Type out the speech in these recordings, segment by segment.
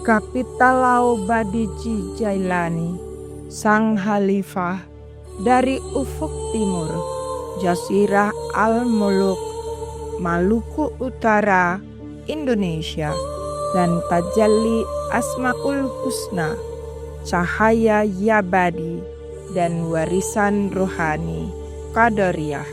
Kapitalau Badiji Jailani, sang Khalifah dari ufuk timur, Jazirah Al-Muluk, Maluku Utara, Indonesia, dan tajalli Asmaul Husna, cahaya Yabadi, dan warisan rohani Qadariyah.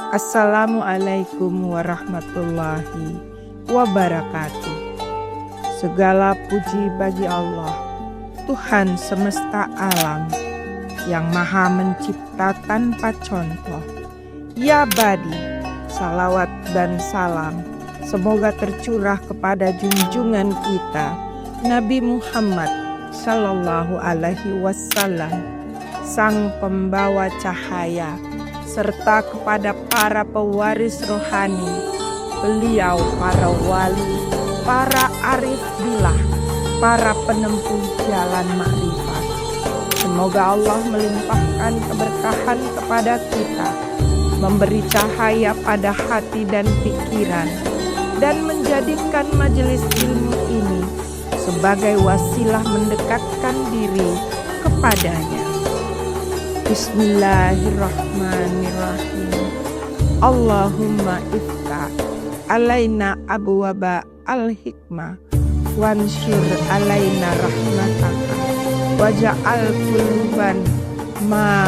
Assalamualaikum warahmatullahi wabarakatuh. Segala puji bagi Allah, Tuhan semesta alam, yang maha mencipta tanpa contoh. Ya Badi, salawat dan salam semoga tercurah kepada junjungan kita, Nabi Muhammad Sallallahu Alaihi Wasallam, sang pembawa cahaya, serta kepada para pewaris rohani beliau, para wali, para arif billah, para penempuh jalan makrifat. Semoga Allah melimpahkan keberkahan kepada kita, memberi cahaya pada hati dan pikiran, dan menjadikan majelis ilmu ini sebagai wasilah mendekatkan diri kepadanya. Bismillahirrahmanirrahim. Allahumma iftah alaina abwaba al-hikmah wansyur alaina rahmataka waja'al quluban ma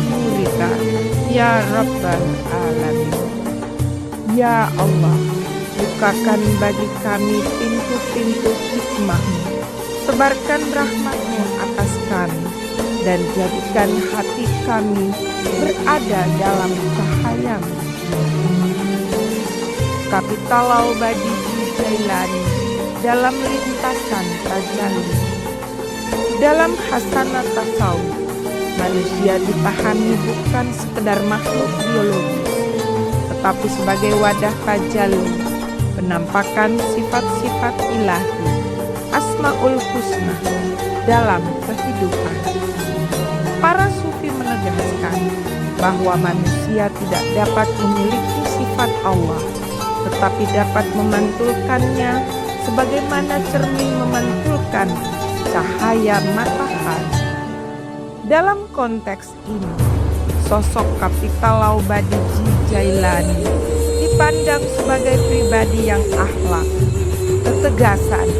yurika ya rabbal alamin. Ya Allah, bukakan bagi kami pintu-pintu hikmah-Mu, sebarkan rahmat-Mu atas kami, dan jadikan hati kami berada dalam cahaya-Mu. Kapitalau Badiji Jailani dalam lintasan tajalli. Dalam hasanah tasawuf, manusia dipahami bukan sekedar makhluk biologis, tetapi sebagai wadah tajalli, penampakan sifat-sifat ilahi, Asmaul Husna dalam kehidupan. Para sufi menegaskan bahwa manusia tidak dapat memiliki sifat Allah, tetapi dapat memantulkannya sebagaimana cermin memantulkan cahaya matahari. Dalam konteks ini, sosok Kapitalau Badiji Jailani dipandang sebagai pribadi yang akhlak, ketegasan,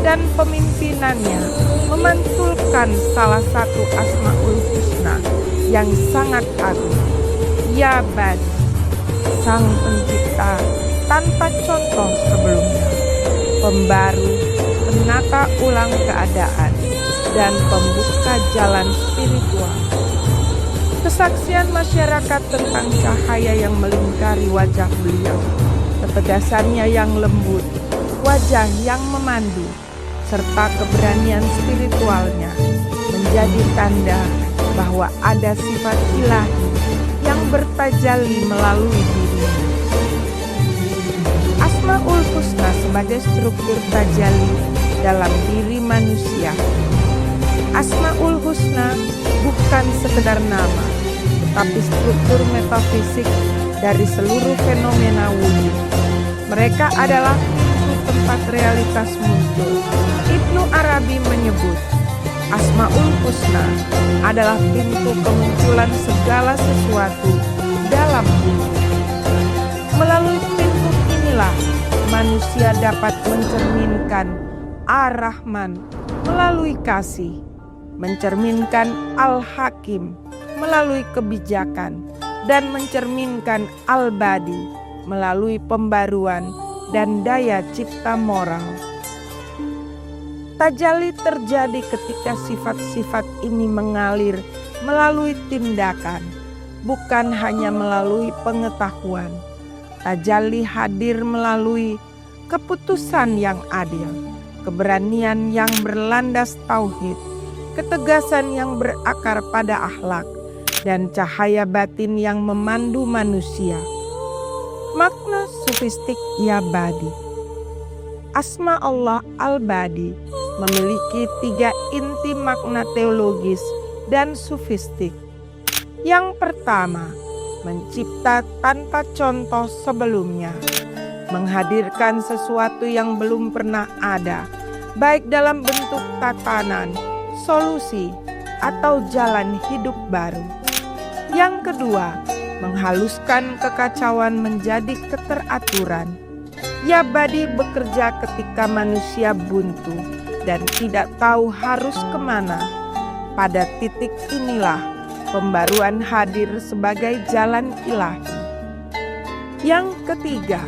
dan pemimpinannya memantulkan salah satu Asmaul Husna yang sangat agung. Ya Badi, sang pencipta tanpa contoh sebelumnya, pembaru, penata ulang keadaan, dan pembuka jalan spiritual. Kesaksian masyarakat tentang cahaya yang melingkari wajah beliau, ketegasannya yang lembut, wajah yang memandu, serta keberanian spiritualnya menjadi tanda bahwa ada sifat ilahi yang bertajalli melalui dirinya. Asmaul Husna sebagai struktur tajalli dalam diri manusia. Asmaul Husna bukan sekedar nama, tetapi struktur metafisik dari seluruh fenomena wujud. Mereka adalah pintu tempat realitas muncul. Ibnu Arabi menyebut, Asmaul Husna adalah pintu kemunculan segala sesuatu dalam wujud. Melalui pintu inilah manusia dapat mencerminkan Ar-Rahman melalui kasih, mencerminkan Al-Hakim melalui kebijakan, dan mencerminkan Al-Badi melalui pembaruan dan daya cipta moral. Tajalli terjadi ketika sifat-sifat ini mengalir melalui tindakan, bukan hanya melalui pengetahuan. Tajalli hadir melalui keputusan yang adil, keberanian yang berlandas tauhid, ketegasan yang berakar pada akhlak, dan cahaya batin yang memandu manusia. Makna sufistik Ya Badi. Asma Allah Al-Badi memiliki 3 inti makna teologis dan sufistik. Yang pertama, mencipta tanpa contoh sebelumnya. menghadirkan sesuatu yang belum pernah ada, baik dalam bentuk tatanan, solusi, atau jalan hidup baru. Yang kedua, menghaluskan kekacauan menjadi keteraturan. Yabadi bekerja ketika manusia buntu dan tidak tahu harus kemana. Pada titik inilah pembaruan hadir sebagai jalan ilahi. Yang ketiga,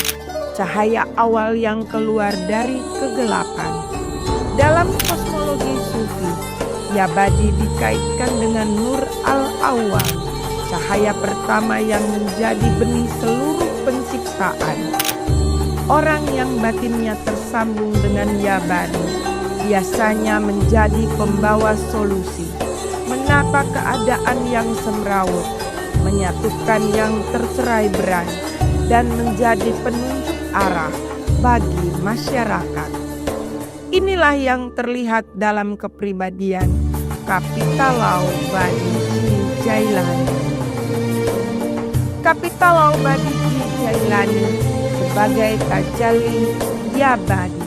cahaya awal yang keluar dari kegelapan. Dalam kosmologi Sufi, Yabadi dikaitkan dengan Nur al-Awwal, cahaya pertama yang menjadi benih seluruh penciptaan. Orang yang batinnya tersambung dengan Yabadi biasanya menjadi pembawa solusi, menata keadaan yang semrawut, menyatukan yang tercerai-berai, dan menjadi penunjuk arah bagi masyarakat. Inilah yang terlihat dalam kepribadian Kapitalau Badiji Jailani. Kapitalau Badiji Jailani sebagai tajalli Yabadi,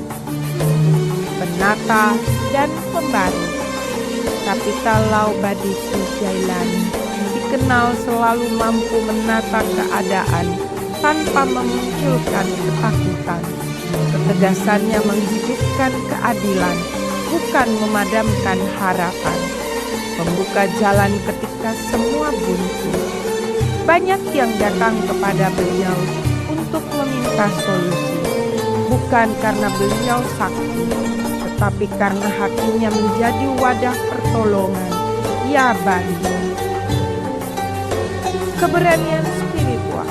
penata dan pembaru. Kapitalau Badiji Jailani dikenal selalu mampu menata keadaan tanpa memunculkan ketakutan. Ketegasannya menghidupkan keadilan, bukan memadamkan harapan. Membuka jalan ketika semua buntu. Banyak yang datang kepada beliau untuk meminta solusi, bukan karena beliau sakti, tetapi karena hatinya menjadi wadah pertolongan. Yabadi. Keberanian spiritual.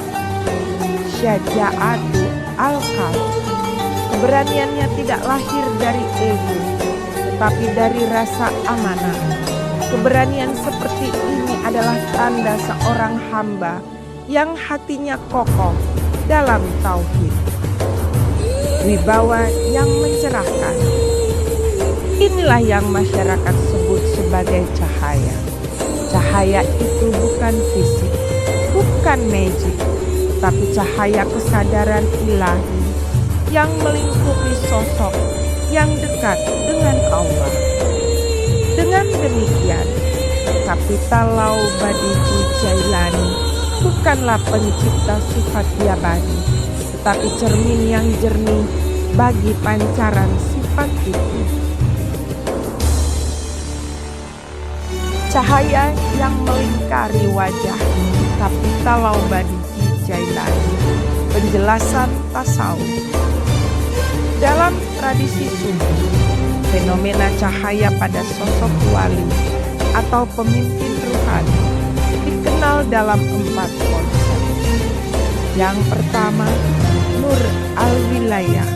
Syaja'atu al-qalb. Keberaniannya tidak lahir dari ego, tetapi dari rasa amanah. Keberanian seperti ini adalah tanda seorang hamba yang hatinya kokoh dalam tauhid. Wibawa yang mencerahkan. Inilah yang masyarakat sebut sebagai cahaya. Cahaya itu bukan fisik, bukan magic, tetapi cahaya kesadaran ilahi yang melingkupi sosok yang dekat dengan Allah. Dengan demikian, Kapitalau Badiji Jailani bukanlah pencipta sifat Yabadi, tetapi cermin yang jernih bagi pancaran sifat itu. Cahaya yang melingkari wajah Kapitalau Badiji Jailani. Penjelasan tasawuf. Dalam tradisi Sufi, fenomena cahaya pada sosok wali atau pemimpin ruhani dikenal dalam 4 konsep. Yang pertama, Nur al-Wilayah,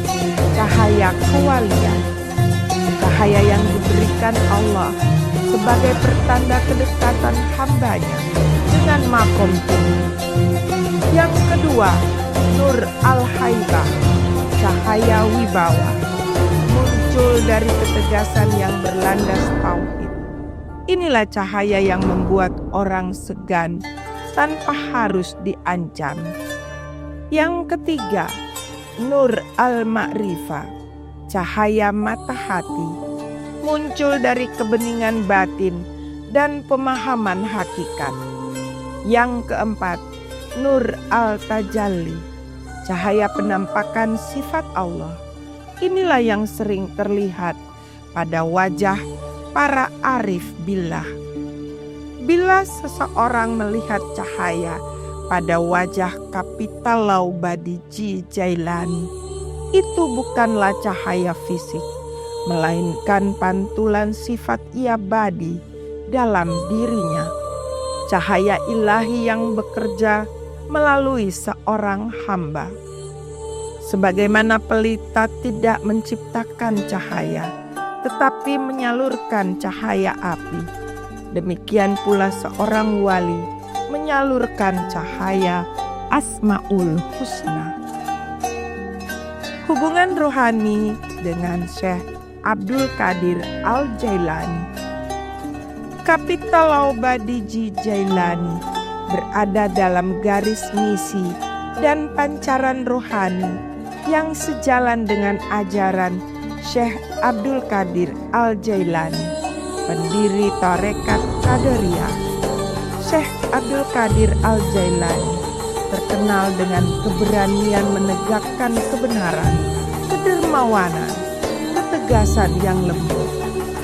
cahaya kewalian. Cahaya yang diberikan Allah sebagai pertanda kedekatan hambanya dengan makom tinggi. Yang kedua, Nur al-Haibah, cahaya wibawa, muncul dari ketegasan yang berlandas tauhid. Inilah cahaya yang membuat orang segan tanpa harus diancam. Yang ketiga, Nur al-Ma'rifah, cahaya mata hati, muncul dari kebeningan batin dan pemahaman hakikat. Yang keempat, Nur al-Tajalli, cahaya penampakan sifat Allah. Inilah yang sering terlihat pada wajah para arif billah. Bila seseorang melihat cahaya pada wajah Kapitalau Badiji Jailani, itu bukanlah cahaya fisik, melainkan pantulan sifat Yabadi dalam dirinya. Cahaya ilahi yang bekerja melalui seorang hamba. Sebagaimana pelita tidak menciptakan cahaya, tetapi menyalurkan cahaya api, demikian pula seorang wali menyalurkan cahaya Asmaul Husna. Hubungan rohani dengan Syekh Abdul Qadir Al-Jailani. Kapitalau Badiji Jailani berada dalam garis misi dan pancaran rohani yang sejalan dengan ajaran Syekh Abdul Qadir Al-Jailani, pendiri Tarekat Qadariyah. Syekh Abdul Qadir Al-Jailani terkenal dengan keberanian menegakkan kebenaran, kedermawanan, ketegasan yang lembut,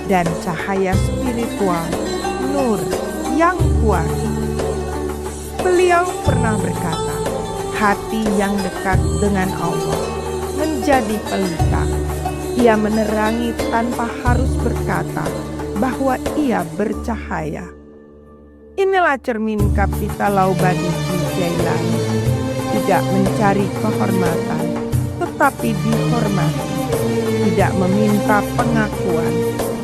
dan cahaya spiritual, nur yang kuat. Beliau pernah berkata, hati yang dekat dengan Allah menjadi pelita. Ia menerangi tanpa harus berkata bahwa ia bercahaya. Inilah cermin Kapital Laubadiji Jailani. Tidak mencari kehormatan, tetapi dihormati. Tidak meminta pengakuan,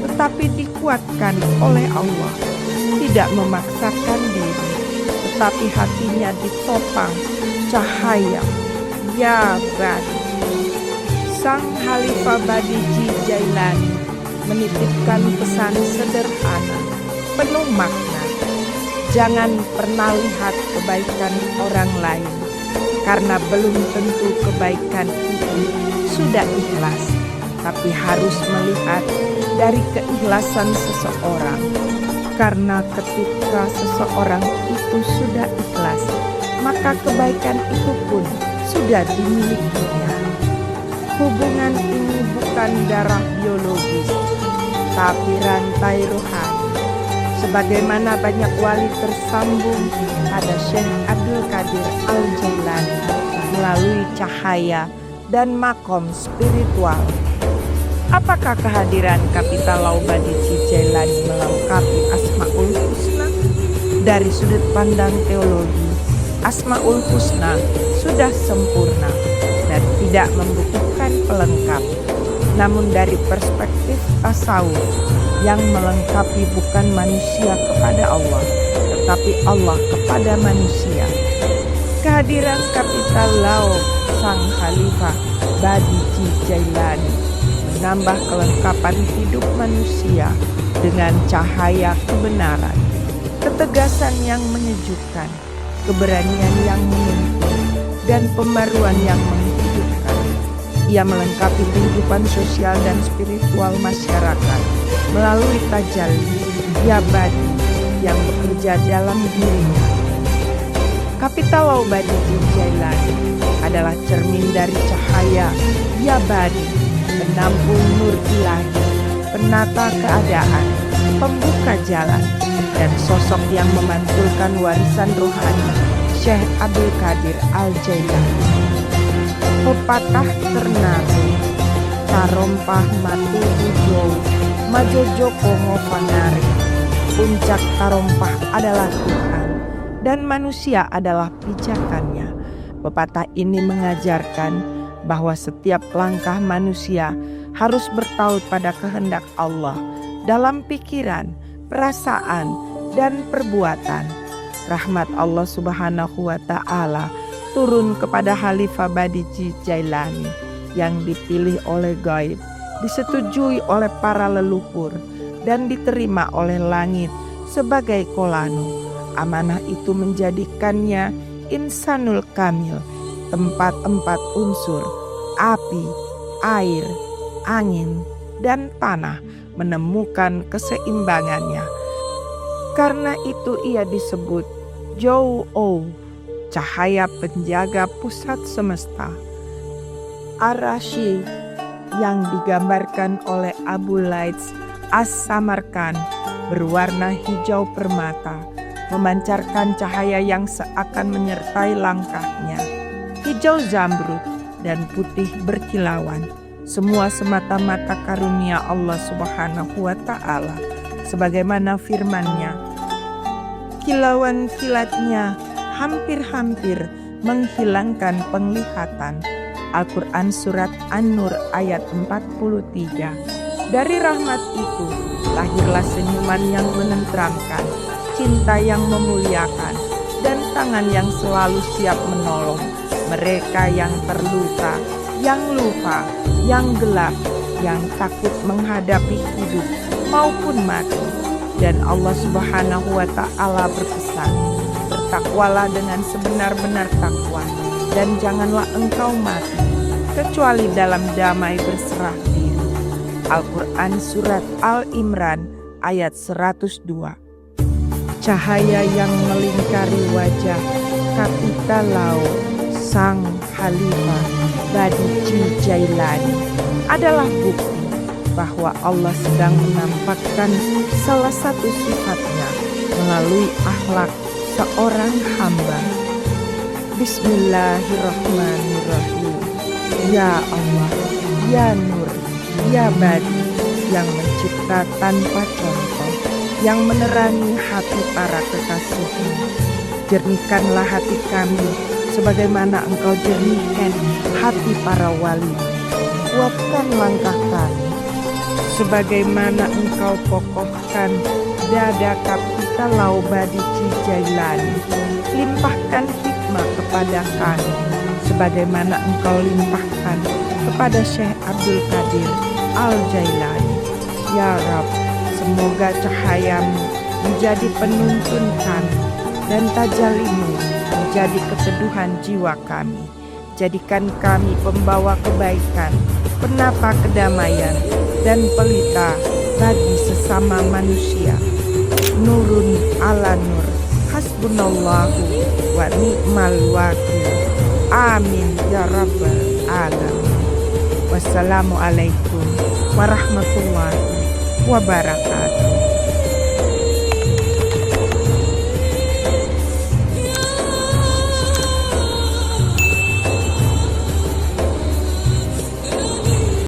tetapi dikuatkan oleh Allah. Tidak memaksakan diri, tetapi hatinya ditopang cahaya. Ya Badi. Sang Khalifah Badiji Jailani menitipkan pesan sederhana, penuh makna. Jangan pernah lihat kebaikan orang lain, karena belum tentu kebaikan itu sudah ikhlas, tapi harus melihat dari keikhlasan seseorang. Karena ketika seseorang itu sudah ikhlas, maka kebaikan itu pun sudah dimilikinya. Hubungan ini bukan darah biologis, tapi rantai rohani. Sebagaimana banyak wali tersambung pada Syekh Abdul Qadir Al-Jailani melalui cahaya dan makom spiritual. Apakah kehadiran Kapital Laubadiji Jailani melengkapi Asmaul Husna? Dari sudut pandang teologi, Asmaul Husna sudah sempurna dan tidak membutuhkan pelengkap. Namun dari perspektif tasawuf, yang melengkapi bukan manusia kepada Allah, tetapi Allah kepada manusia. Kehadiran Kapital Laub Sang Khalifah Badiji Jailani menambah kelengkapan hidup manusia dengan cahaya kebenaran, ketegasan yang menyejukkan, keberanian yang menuntun, dan pembaruan yang menghidupkan. Ia melengkapi kehidupan sosial dan spiritual masyarakat melalui tajalli Ya Badi yang bekerja dalam dirinya. Kapital Laubadiji Jailani adalah cermin dari cahaya Ya Badi, penampung nur ilahi, penata keadaan, pembuka jalan, dan sosok yang memantulkan warisan rohani Syekh Abdul Qadir Al-Jailani. Pepatah Ternate, Tarompah matu hujau, majojo kongo panare. Puncak tarompah adalah Tuhan, dan manusia adalah pijakannya. Pepatah ini mengajarkan bahwa setiap langkah manusia harus bertaut pada kehendak Allah dalam pikiran, perasaan, dan perbuatan. Rahmat Allah Subhanahu wa Ta'ala turun kepada Khalifah Badiji Jailani yang dipilih oleh gaib, disetujui oleh para leluhur, dan diterima oleh langit sebagai kolano. Amanah itu menjadikannya insanul kamil, tempat empat unsur, api, air, angin, dan tanah menemukan keseimbangannya. Karena itu ia disebut Jou-ou, cahaya penjaga pusat semesta. Ar-Rasyid yang digambarkan oleh Abu Laits As-Samarkand berwarna hijau permata, memancarkan cahaya yang seakan menyertai langkahnya. Hijau zamrud dan putih berkilauan, semua semata-mata karunia Allah Subhanahu wa Ta'ala. Sebagaimana firman-Nya, kilauan kilatnya hampir-hampir menghilangkan penglihatan. Al-Quran Surat An-Nur ayat 43. Dari rahmat itu lahirlah senyuman yang menenteramkan, cinta yang memuliakan, dan tangan yang selalu siap menolong mereka yang terluka, yang lupa, yang gelap, yang takut menghadapi hidup maupun mati. Dan Allah Subhanahu wa Ta'ala berpesan, bertakwalah dengan sebenar-benar takwa, dan janganlah engkau mati kecuali dalam damai berserah diri. Al-Quran Surat Al-Imran ayat 102. Cahaya yang melingkari wajah Kapitalau Sang Khalifah Badi'i Jailani adalah bukti bahwa Allah sedang menampakkan salah satu sifatnya melalui akhlak seorang hamba. Bismillahirrahmanirrahim. Ya Allah, ya Nur, ya Badi yang mencipta tanpa contoh, yang menerangi hati para kekasihmu. Jernihkanlah hati kami sebagaimana Engkau jernihkan hati para wali. Kuatkan langkah kami sebagaimana Engkau kokohkan dada Kapitalau Badi'i Jailani. Limpahkan hikmah kepada kami sebagaimana Engkau limpahkan kepada Syekh Abdul Qadir Al-Jailani. Ya Rab, semoga cahayamu menjadi penuntun kami dan tajallimu menjadi keteduhan jiwa kami. Jadikan kami pembawa kebaikan, penata kedamaian, dan pelita bagi sesama manusia. Nurun ala nur, hasbunallahu wa ni'mal wakil. Amin ya rabbal alamin. Wassalamualaikum warahmatullahi wabarakatuh.